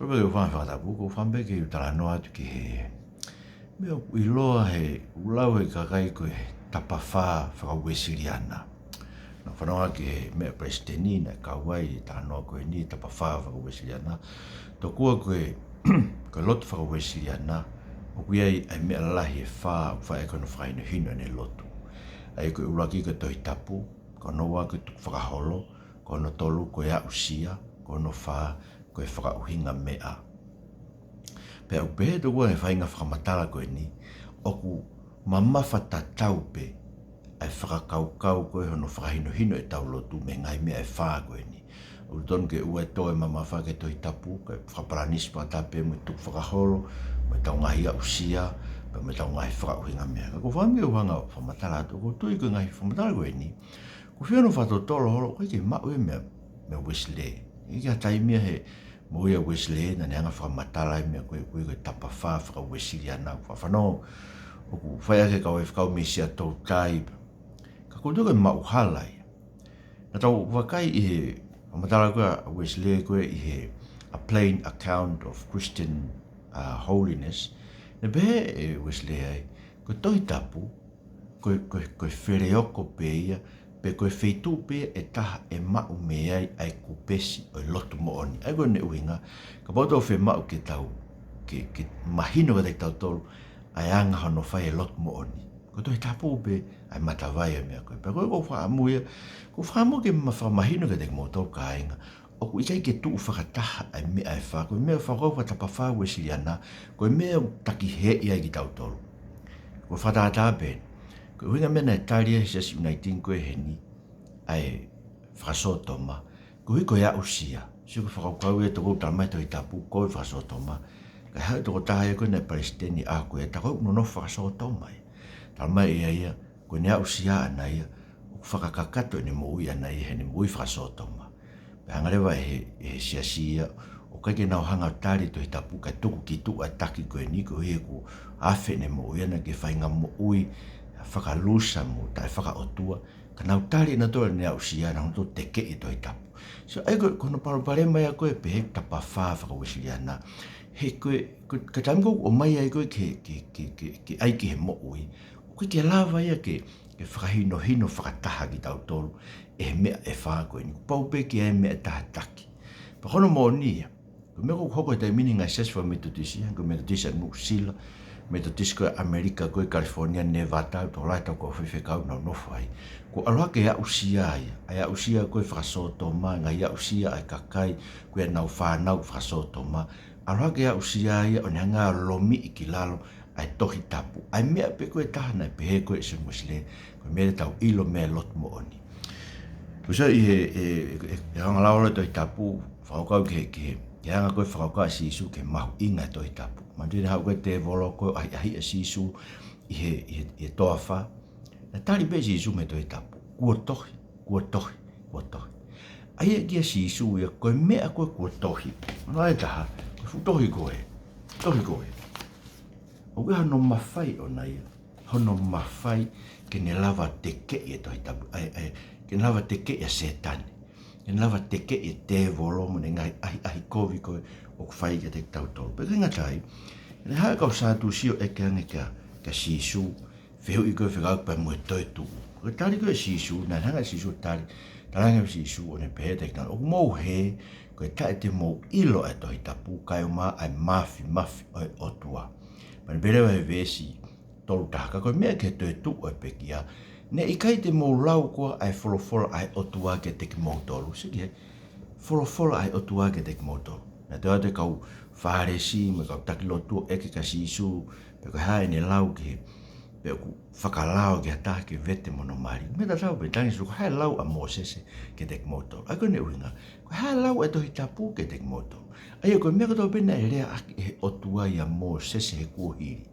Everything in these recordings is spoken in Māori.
Roba ke wha whakatapu, ko whambe ke utala noa atu ki he. Mea i loa he ulau he kakai koe tapa wha whakawesiri ana. Na whanonga ki he mea presidenti na kauai ta noa koe ni tapa wha whakawesiri ana. To kua koe koe lotu whakawesiri ana. O kui ai mea lahi e wha e kono whaino hino ne lotu. Ai koe uraki koe tohi tapu, kono wa koe tuk whakaholo, kono tolu koe a usia, kono wha koe whakauhinga mea. Pea upe to kua he whainga whakamatala koe ni, oku mamawhata taupe ai whakakaukau koe hono whakahino hino e tau lotu me ngai mea e wha koe ni. O ton ke ua toe mamawha ke tohi tapu, ke whakaparanis patape me tuk whakaholo, me tau ngahi a usia, me tau ngahi whakauhinga mea. Ko whange uanga whamatala atu, ko tui koe ngahi whamatala koe ni, ko whiano whatotolo holo, koe ke mau e mea Wesley. Ike a taimia he moia Wesley na neanga whakamatala e mea koe tapa wha whakawesiri ana. Whawhano, oku whaia ke kau e whakau mesia tau tai. Ka koutou ke mau halai. Na tau wakai i he whamatala koe Wesley koe i he A Plain Account of Christian Holiness. Ne behe e Wesley ai, koe tohi tapu, koe whereoko pe ia, pe koe wheitu pe e taha e mau me ai kupesi o lotu mooni. Ai koe ne uhinga, ka poto o whe mau ke tau, ke mahino ka te tau tolu, ai anga hono whai e lotu mooni. Ko tohi tapu pe ai matawai e mea koe. Pe koe ko whaamuia, ko whaamu ke mahino ka te moto ka ainga. O ku ikai ke tuu whakataha ai mea e wha, koe mea whakau whatapa wha wesiri ana, koe mea taki he ia ki tau tolu. Ko whatata pe, ko huinga mena e taria he sasi unaitin koe he ni, ai whakasotoma, ko hui koe a usia, si ko whakaukau e toko tamai tohi tapu, koe whakasotoma, ka hau toko taha e koe na palestini a koe, tako unono whakasotoma e. Tamai ia, koe ne a usia ana ia, o whakakakato e ne moui ana ia, he ne moui whakasotoma. Pe hangarewa he siasia, o kai ke nao hanga tari tohi tapu, kai tuku ki tu a taki koe ni, ko hui ku afe ne moui ana ke whainga moui, whakalusa mo, tai whakaotua, ka nau tari na toa ne au sia na hono teke i tohi tapu. So ai kono parupare mai a koe pe he tapa wha whakawesiri ana. He koe, ka taimiko o mai ai koe ke aiki he moui. O koe ke lava ia ke whakahino hino whakataha ki tau tolu, e mea e wha koe ni. Paupe ki e mea taha taki. Pa hono mo nia, ko mea ko hoko e taimini ngai seswa metodisi, ko metodisi a Nusila, metodisi koe Amerika, koe California, Nevada, to lai tau ko whiwhekau na nofo ai. Ko aloha ke a usia ia, ai a usia koe whakasoto ma, ngai a usia ai kakai, koe nau whanau whakasoto ma, aloha ke a usia ia, o ngā lomi i ki lalo, ai tohi tapu. Ai mea pe koe tahana e pehe koe se Muslim, koe mea tau ilo mea lot mo oni. Kusa i he hanga laura tohi tapu, whakau ke hanga koe whakau si isu ke mahu inga tohi tapu. Mandine hau koe te volo koe ahi a si isu i he toa wha. Na tari pe si isu me tohi tapu. Kua tohi, kua tohi, kua tohi. Ai e kia si isu ia koe mea koe kua tohi. Mana e taha, koe futohi koe, tohi koe. O ke hano mawhai o na ia. Hono mawhai ke ne lava teke i e tohi tapu. Ke ne lava teke i a setani. Ke ne lava teke i te volo mo ne ngai ahi kovi koe o ku whai ke te tau tolu. Pe kinga tai, ne hae kau sātu sio e ke ange ka si isu, whihu i koe whikau pa mue toi tu. Ko tari koe si isu, na hanga si isu tari, taranga si isu o ne pehe te kina. O mou he, koe tae te mou ilo e tohi tapu, kai o maa ai mafi o e otua. Pane berewa he vesi tolu tahaka, koe mea ke toi tu o e pekia, ne i kai te mou lau koa ai wholofolo ai otua ke te ki mou tolu. Siki he, wholofolo ai otua ke te ki mou tolu. Na te te kau whaaresi, me kau takilotu eke ka si isu, pe koe hae ne lau ke pe ku whakalao ke hata ke vete mono mari. Me ta tau pe tangi su, ko hae lau a Mosese ke te ki mou tolu. Ai koe ne uhinga, ko hae lau e tohi tapu ke te ki mou tolu. Ai koe mea kato pena e rea aki he otua i a Mosese he kuhiri.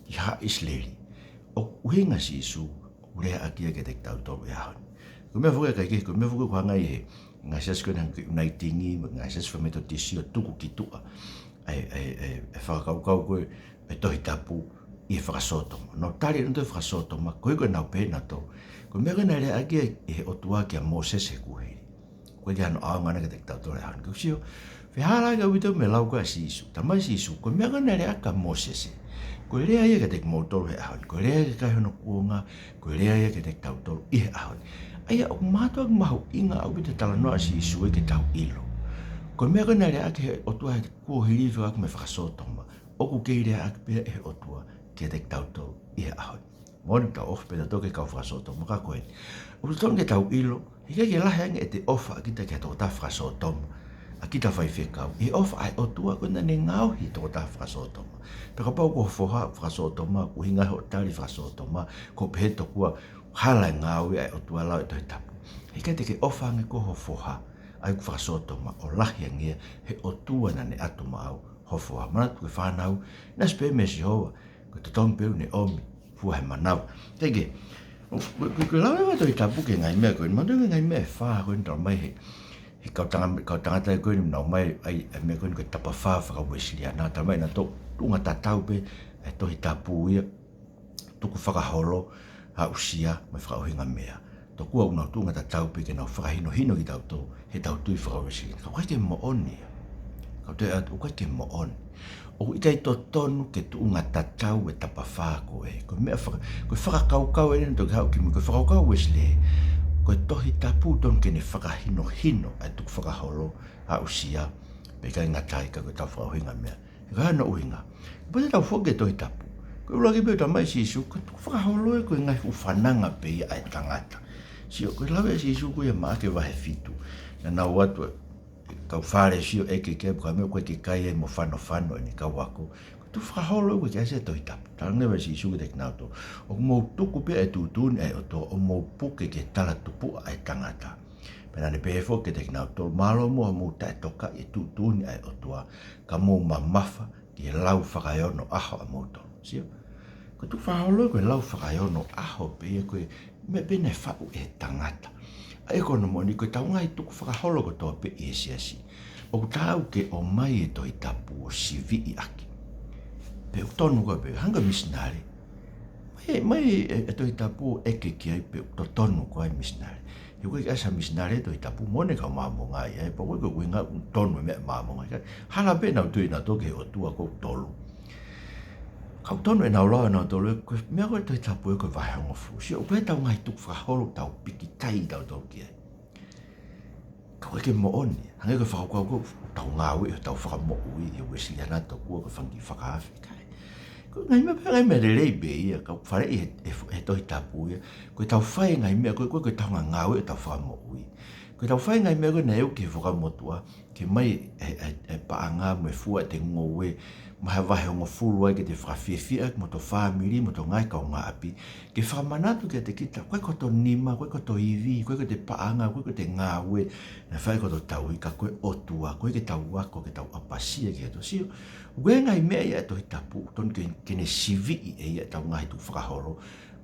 I ha isleri. O uhinga si isu, urea aki ke te ki tau tolu e ahoni. Ko mea fuka kai ke, ko mea fuka kua ngai he, ngai sas koe nang unai tingi, ngai sas whametotisi o tuku ki tua. Ai whakakaukau koe, e tohi tapu, i whakasotoma. No tari no te whakasotoma, koe koe nau pēna tō. Koe mea koe nai rea aki e otua ki a Moses he kuhiri. Koe ki hano aongana ke te ki tau tolu e ahoni. Ko sio, Whihala ga wito me lau ka sisu. Tamai sisu, ko mea kana rea ka mosese. Ko rea ia ka te motoro he ahon. Ko rea ka hono kuonga. Ko rea ia ka te tautoro i he ahon. Aia o mātua mahu inga au te tala noa sisu e ke tau ilo. Ko mea kana rea ke o tua he kua hiriwhi aku me whakasotoma. Oku kei rea ake pia e o tua ke te tautoro i he ahon. Moni tau ofa peta toke kau whakasotoma ka koe. O te tonga tau ilo, hika ke lahe ange e te ofa akita ke tō ta whakasotoma. Akita whai whekau. I ofa ai o tua kuna ne ngau hi tō ta whakasotoma. Peka pau ko whoha whakasotoma, ku hinga ho tari whakasotoma, ko pehe tokua hala ngau ai o tua lau e toi tapu. Hika te ke ofa ange ko ho whoha, ai ku whakasotoma o lahi ange he o tua na ne atu mau ho whoha. Manatu ke whanau, nas pe me si hoa, ko te tongpeu ne omi, fua he manau. Teke, ko lau e toi tapu ke ngai mea koe, mando ngai mea e whaa koe nitau mai he kau tangata e koe ni nau mai ai mea koe ni koe tapa whaa whakawesili ana, tau mai na tō tunga tatau pe e tohi tapu ia, tuku whakaholo, ha usia, mai whakauhinga mea. Tō kua unau tunga tatau pe ke nau whakahino hino ki tau tō, he tau tui whakawesili. Kau kai ke mo oni, kau te atu kai ke mo oni. O itai tō tonu ke tuunga tatau e tapa whaa koe. Koe mea whakakaukau e nento ki hau ki mui, koe whakaukau wesili koe tohi tapu ton kene whakahino hino ai tuku whakaholo a usia pe kai ngatai ka koe tau whakauhinga mea. E kai ana uhinga. Pate tau whoke tohi tapu. Koe ulagi peo ta mai sisu, koe tuku whakaholo e koe ngai uwhananga pe ia ai tangata. Sio, koe lawe sisu koe maa ke wahe fitu. Na nau atu kau whare sio eke ke koe mea koe ke kai e mo whano e ni kau wako. Tu whakaholo koe kia se tohi tapu. Tarange wa sisu ke te kinauto. O mou tuku pia e tutuni e o to o mou puke ke tala tupu ai tangata. Pena ne pehefo ke te kinauto. Malo mua mou tae toka e tutuni ai o tua. Ka mou mamafa ki e lau whakaiono aho a mou tono. Sio? Ko tu whakaholo koe lau whakaiono aho pe e koe me pene whau e tangata. Ai kono mo ni koe taungai tuku whakaholo ko toa pe e siasi. O tau ke o mai e tohi tapu o sivi i aki. Pe o tonu koe pe hanga misinari. Mai e toi tapu eke ki ai pe o tonu koe misinari. He koe asa misinari e toi tapu mone ka maamonga ai. Pa koe koe inga tonu e mea maamonga ai. Hala pe nau tui na toke o tua kou tolu. Kau tonu e nau loa nau tolu e koe mea koe toi tapu e koe vahonga fu. Si o koe tau ngai tuk whakaholo tau piki tai tau tau ki ai. Koe ke mo oni. Hange koe whakakau koe tau ngāwi e tau whakamoku i. E wesi ana tau kua koe whangi whakaafi kai. Ngai mea rei be ia, kau whare i he tohi tapu ia. Koe tau whai ngai mea, koe tau ngāwe e tau whakamoku i. Koe tau whai ngai mea koe na eu ke whakamotua, ke mai e paanga me fua te ngowe, maha wahe ongo furu ai ke te whakawhiawhia, mo to whamiri, mo to ngai kau ngā api. Ke whakamanatu ke te kita, koe koto nima, koe koto iwi, koe kote paanga, koe kote ngāwe, na whai koto tau i ka koe otua, koe ke tau wako, ke tau apasia ke to sio. Koe ngai mea ia e tohi tapu, ton kene sivi i e ia tau ngai tu whakaholo,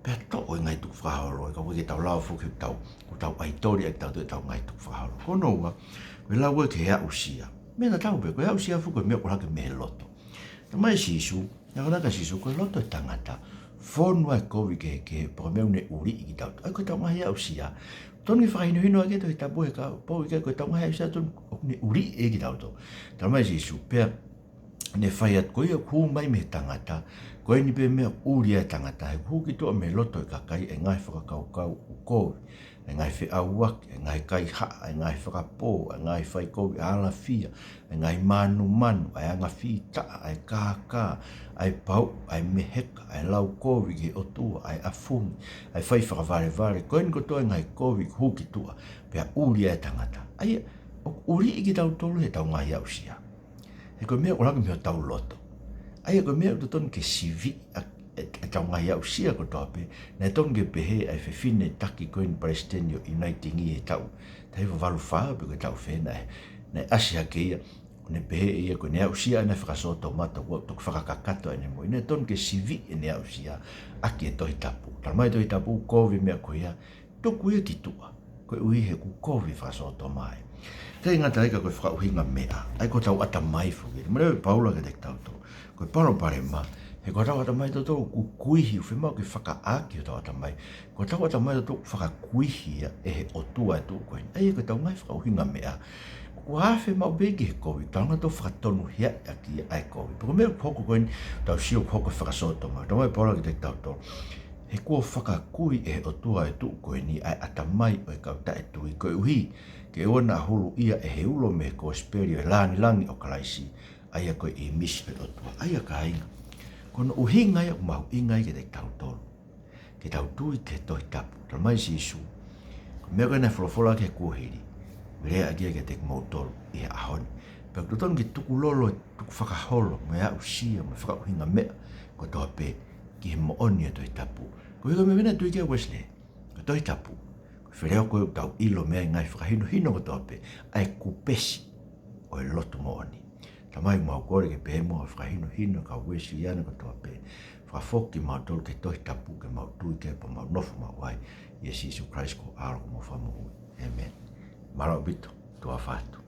pea to o ngai tu whakaholo, e ka koe ke tau lau fuke tau, ko tau aitori e tau ngai tu whakaholo. Kono ua, koe lau koe ke hea usia. Mea na tau pe, koe hea usia fuke mea korake me loto. Ta mai sisu, na koraka sisu, koe loto e tangata, whonua e kovi ke paka meu ne uri i ki tau. Ai koe tau ngai hea usia, tonu i whakaino hino ake tohi tapu e ka pau i ke koe tau ngai hea usia, tonu ne uri e ki tau to. Ta mai sisu, pea, ne whai at koe ku mai me tangata, koe ni pe mea uri e tangata, e ku ki toa me loto e kakai e ngai whakakaukau u kovi, e ngai whi auak, e ngai kai haa, e ngai whakapō, e ngai whai kovi ala fia, e ngai manu, e anga whi taa, e kākā, e pau, e meheka, e lau kovi ki o tua, e afungi, e whai whakavare, koe ni kotoa e ngai kovi ku ki tua, pea uri e tangata. Aia, uri i ki tau tolu he tau ngai au sia. E koe mea oraka mea tau loto. Ai koe mea utotonu ke sivi e tau ngai au sia ko tope, na e tonu ke pehe ai whewhine taki koe ni Palestine o Uniting i e tau. Tai wawalu whaa pe koe tau whena e. Na e asi hake ia, ne pehe ia koe ne au sia ane whakasoto mata, tuk whakakakato ane moi. Na e tonu ke sivi e ne au sia, aki e tohi tapu. Taramai tohi tapu, kovi mea koe ia, tuku ia ki tua. Koe ui he ku kovi whakasoto mai. Kei ngata eka koe whakauhinga mea, ai ko tau ata mai fuki. Mrewe paula ke te tau tō. Koe paro pare ma, he ko tau ata mai tō tō ku kuihi, u whemau ke whakaaki o tau ata mai. Ko tau ata mai tō tō whakakuihi e he otua e tō koe. Ai e koe tau ngai whakauhinga mea, Kuafe mau begi kowi tanga to whakatonu hea aki ai kowi. Pako mea koko koin tau sio koko whakasoto ma. Tau mai pora ki te tau tō. He kua whakakui e o tua e tuu koe ni ai atamai o e kauta e tui koe uhi. Ke ona hulu ia e he ulo me ko speri e langi o kalaisi. Aia koe i misi pe o tua. Aia ka inga. Kono uhinga ia umahu inga i ke te tau tolu. Ke tau tui ke toi tapu. Tau mai si isu. Mea koe na wholofola ke kuhiri. Rea agia ke te mautoro i ahoni. Pea kutoton ki tuku lolo, tuku whakaholo, mea usia, mea whakauhinga mea, ko toa pe ki he mooni e toi tapu. Ko hiko me vena tui kia Wesley, ko toi tapu. Ko whereo koe tau ilo mea ngai whakahino hino ko toa pe, ai kupesi o e lotu mooni. Tamai mau kore ke pe mo whakahino hino ka Wesley ana ko toa pe. Whafoki mautoro ke toi tapu, ke mau tui ke pa mau nofu mau wai. Yes, Jesus Christ ko aro ko mo whamuhu. Amen. Marau bito, tua fatu.